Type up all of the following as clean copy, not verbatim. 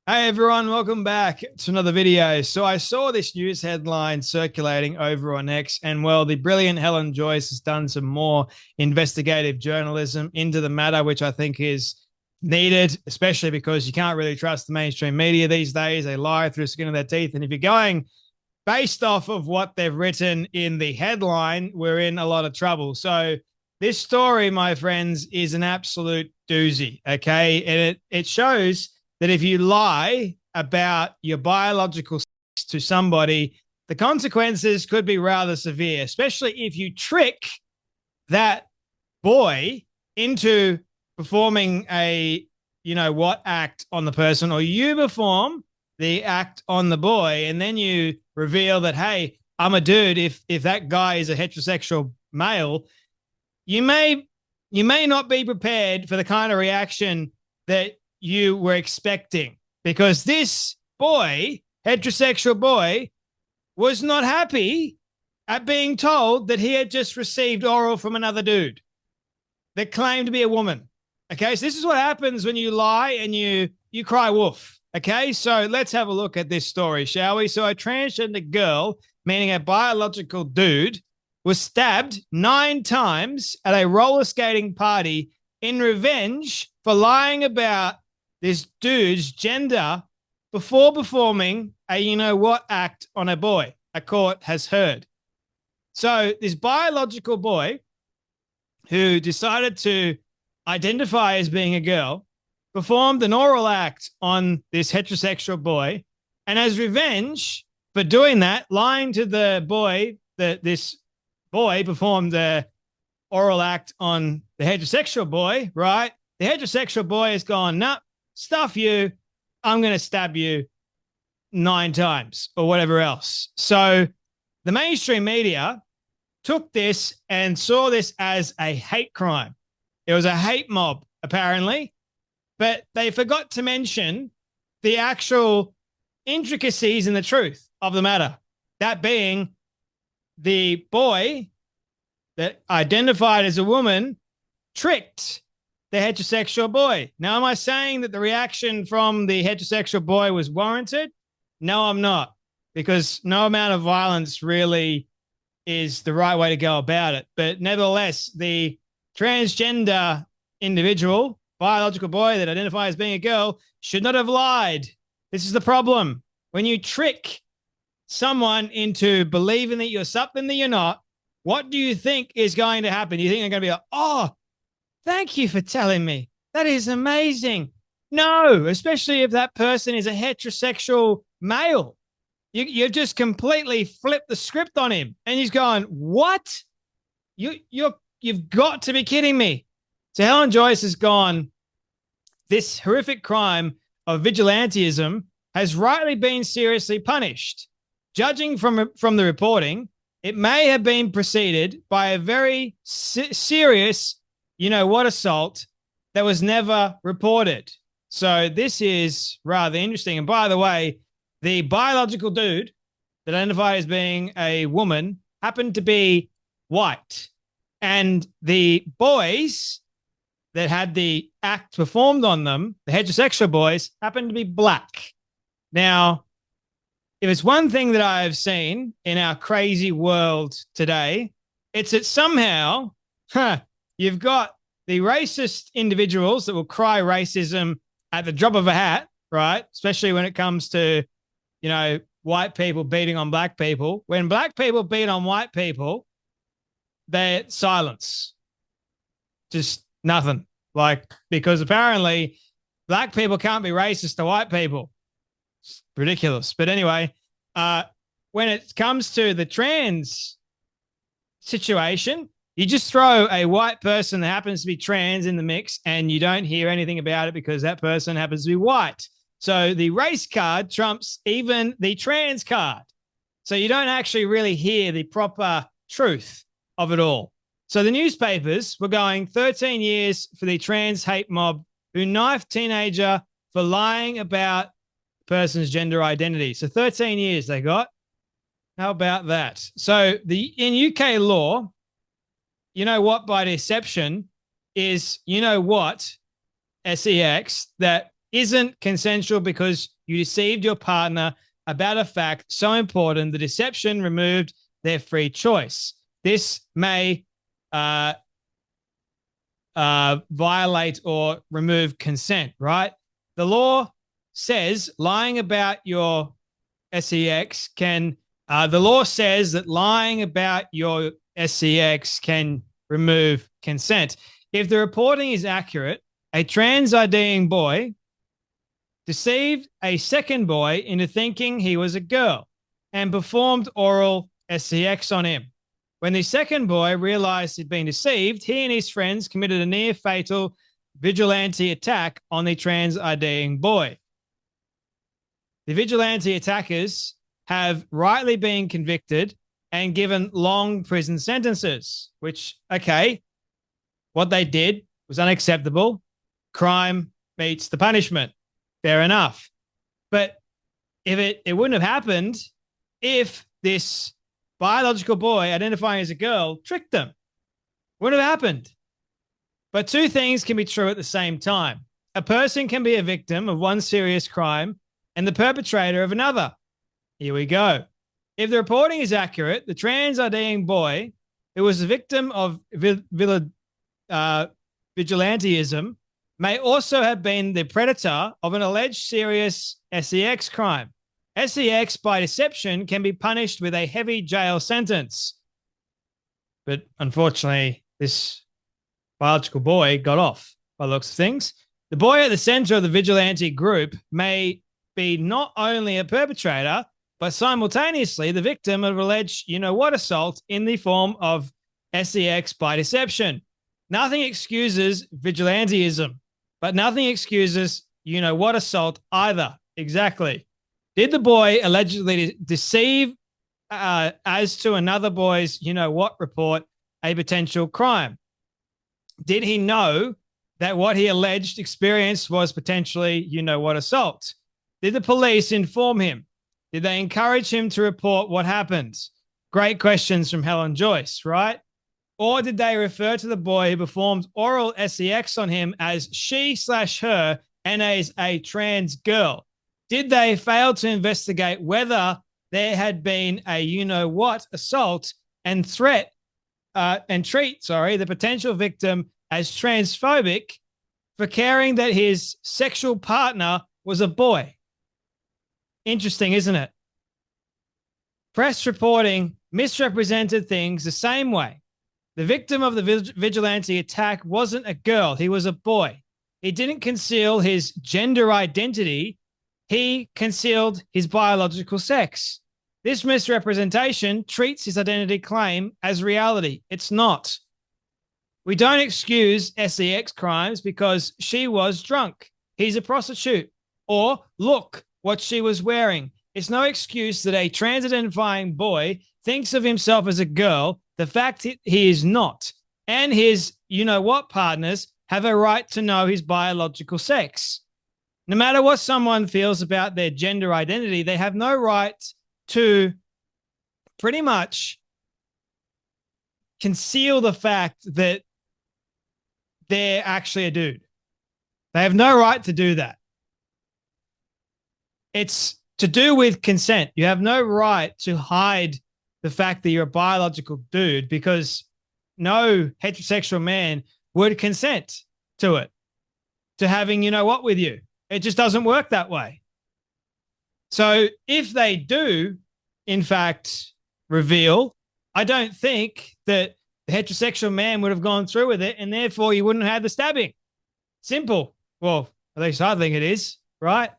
Hey everyone, welcome back to another video. So I saw this news headline circulating over on X, and well, the brilliant Helen Joyce has done some more investigative journalism into the matter, which I think is needed, especially because you can't really trust the mainstream media these days. They lie through the skin of their teeth. And if you're going based off of what they've written in the headline, we're in a lot of trouble. So this story, my friends, is an absolute doozy. Okay. And it shows that if you lie about your biological sex to somebody, the consequences could be rather severe, especially if you trick that boy into performing a, act on the person, or you perform the act on the boy, and then you reveal that, hey, I'm a dude. If that guy is a heterosexual male, you may not be prepared for the kind of reaction that you were expecting, because this boy, heterosexual boy, was not happy at being told that he had just received oral from another dude that claimed to be a woman. Okay, so this is what happens when you lie and you cry wolf. Okay, so let's have a look at this story, shall we? So a transgender girl, meaning a biological dude, was stabbed 9 times at a roller skating party in revenge for lying about this dude's gender before performing a act on a boy, a court has heard. So this biological boy who decided to identify as being a girl performed an oral act on this heterosexual boy, and as revenge for doing that, lying to the boy that this boy performed the oral act on the heterosexual boy, right? The heterosexual boy has gone, nah, stuff you, I'm going to stab you 9 times or whatever else. So the mainstream media took this and saw this as a hate crime. It was a hate mob, apparently, but they forgot to mention the actual intricacies and the truth of the matter. That being, the boy that identified as a woman tricked the heterosexual boy. Now, am I saying that the reaction from the heterosexual boy was warranted? No, I'm not, because no amount of violence really is the right way to go about it. But nevertheless, the transgender individual, biological boy that identifies as being a girl, should not have lied. This is the problem. When you trick someone into believing that you're something that you're not, what do you think is going to happen? You think they're going to be like, oh, thank you for telling me. That is amazing. No, especially if that person is a heterosexual male. You've just completely flipped the script on him, and he's going, what? You've got to be kidding me. So Helen Joyce has gone, this horrific crime of vigilantism has rightly been seriously punished. Judging from the reporting, it may have been preceded by a very serious, assault that was never reported. So this is rather interesting. And by the way, the biological dude that identified as being a woman happened to be white. And the boys that had the act performed on them, the heterosexual boys, happened to be black. Now, if it's one thing that I have seen in our crazy world today, it's that somehow you've got the racist individuals that will cry racism at the drop of a hat, right? Especially when it comes to, white people beating on black people. When black people beat on white people, they're silence. Just nothing. Because apparently black people can't be racist to white people. It's ridiculous. But anyway, when it comes to the trans situation, you just throw a white person that happens to be trans in the mix, and you don't hear anything about it because that person happens to be white. So the race card trumps even the trans card. So you don't actually really hear the proper truth of it all. So the newspapers were going 13 years for the trans hate mob who knifed teenager for lying about person's gender identity. So 13 years they got. How about that? So in UK law, by deception is, sex that isn't consensual because you deceived your partner about a fact so important the deception removed their free choice. This may violate or remove consent, right? The law says lying about your sex can, the law says that lying about your sex can remove consent. If the reporting is accurate, a trans IDing boy deceived a second boy into thinking he was a girl and performed oral sex on him. When the second boy realized he'd been deceived, he and his friends committed a near fatal vigilante attack on the trans IDing boy. The vigilante attackers have rightly been convicted and given long prison sentences, which, okay, what they did was unacceptable. Crime meets the punishment. Fair enough. But if it wouldn't have happened if this biological boy identifying as a girl tricked them. Wouldn't have happened. But two things can be true at the same time. A person can be a victim of one serious crime and the perpetrator of another. Here we go. If the reporting is accurate, the trans IDing boy who was a victim of vigilantism may also have been the predator of an alleged serious sex crime. Sex by deception can be punished with a heavy jail sentence. But unfortunately, this biological boy got off by the looks of things. The boy at the center of the vigilante group may be not only a perpetrator, but simultaneously the victim of alleged you-know-what assault in the form of sex by deception. Nothing excuses vigilantism, but nothing excuses you-know-what assault either. Exactly. Did the boy allegedly deceive as to another boy's you-know-what report a potential crime? Did he know that what he alleged experience was potentially you-know-what assault? Did the police inform him? Did they encourage him to report what happened? Great questions from Helen Joyce, right? Or did they refer to the boy who performed oral sex on him as she/her and as a trans girl? Did they fail to investigate whether there had been a you-know-what assault and treat the potential victim as transphobic for caring that his sexual partner was a boy? Interesting, isn't it? Press reporting misrepresented things the same way. The victim of the vigilante attack wasn't a girl. He was a boy. He didn't conceal his gender identity. He concealed his biological sex. This misrepresentation treats his identity claim as reality. It's not. We don't excuse sex crimes because she was drunk. He's a prostitute. Or, look what she was wearing. It's no excuse that a trans-identifying boy thinks of himself as a girl, the fact he is not. And his you-know-what partners have a right to know his biological sex. No matter what someone feels about their gender identity, they have no right to pretty much conceal the fact that they're actually a dude. They have no right to do that. It's to do with consent. You have no right to hide the fact that you're a biological dude because no heterosexual man would consent to it, to having you-know-what with you. It just doesn't work that way. So if they do, in fact, reveal, I don't think that the heterosexual man would have gone through with it and therefore you wouldn't have had the stabbing. Simple. Well, at least I think it is, right?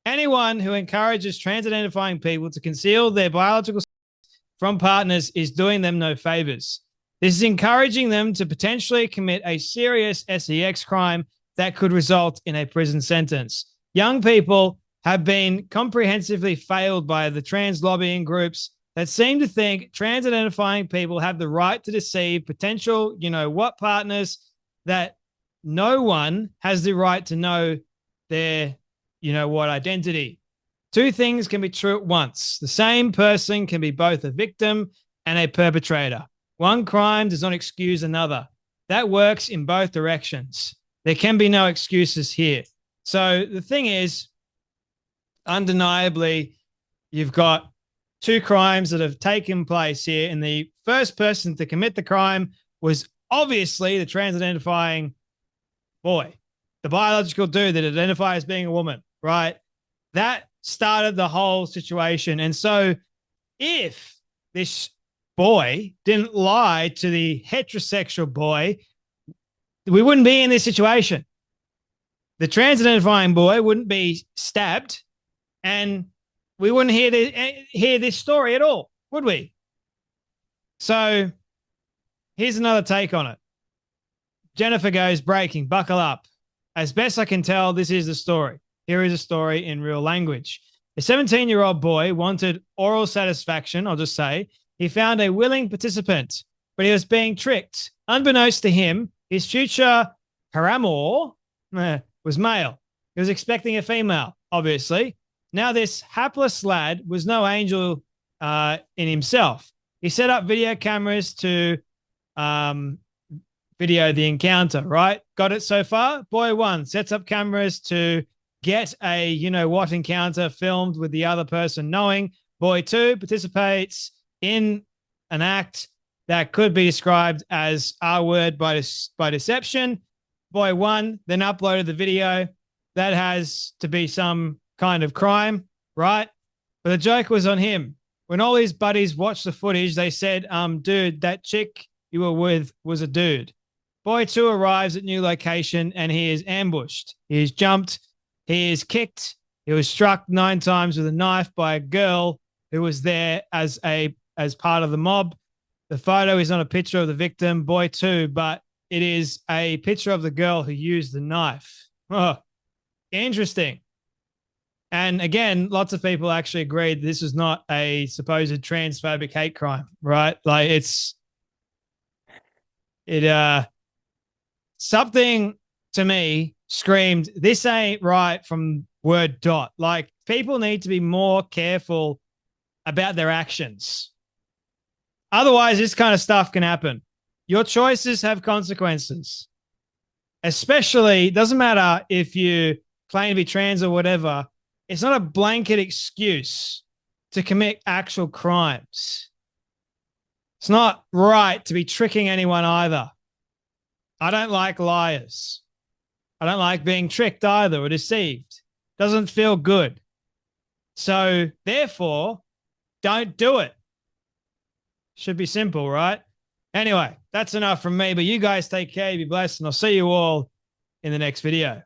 Anyone who encourages trans-identifying people to conceal their biological sex from partners is doing them no favors. This is encouraging them to potentially commit a serious sex crime that could result in a prison sentence. Young people have been comprehensively failed by the trans lobbying groups that seem to think trans-identifying people have the right to deceive potential you-know-what partners, that no one has the right to know their you-know-what identity. Two things can be true at once. The same person can be both a victim and a perpetrator. One crime does not excuse another. That works in both directions. There can be no excuses here. So the thing is, undeniably, you've got two crimes that have taken place here. And the first person to commit the crime was obviously the trans identifying boy, the biological dude that identifies as being a woman, right? That started the whole situation. And so if this boy didn't lie to the heterosexual boy, we wouldn't be in this situation. The trans identifying boy wouldn't be stabbed, and we wouldn't hear this story at all, would we? So here's another take on it. Jennifer goes, breaking, buckle up. As best I can tell, this is the story. Here is a story in real language. A 17-year-old boy wanted oral satisfaction, I'll just say. He found a willing participant, but he was being tricked. Unbeknownst to him, his future paramour was male. He was expecting a female, obviously. Now, this hapless lad was no angel in himself. He set up video cameras to video the encounter, right? Got it so far? Boy one sets up cameras to get a you-know-what encounter filmed with the other person knowing. Boy two participates in an act that could be described as R-word by deception. Boy one then uploaded the video. That has to be some kind of crime, right? But the joke was on him. When all his buddies watched the footage, they said, dude, that chick you were with was a dude. Boy two arrives at new location and he is ambushed. He is jumped. He is kicked. He was struck 9 times with a knife by a girl who was there as part of the mob. The photo is not a picture of the victim, boy two, but it is a picture of the girl who used the knife. Oh, interesting. And again, lots of people actually agreed this is not a supposed transphobic hate crime, right? Like something to me screamed, this ain't right from word dot. Like, people need to be more careful about their actions. Otherwise, this kind of stuff can happen. Your choices have consequences. Especially, doesn't matter if you claim to be trans or whatever, it's not a blanket excuse to commit actual crimes. It's not right to be tricking anyone either. I don't like liars. I don't like being tricked either or deceived. Doesn't feel good. So therefore, don't do it. Should be simple, right? Anyway, that's enough from me, but you guys take care, be blessed, and I'll see you all in the next video.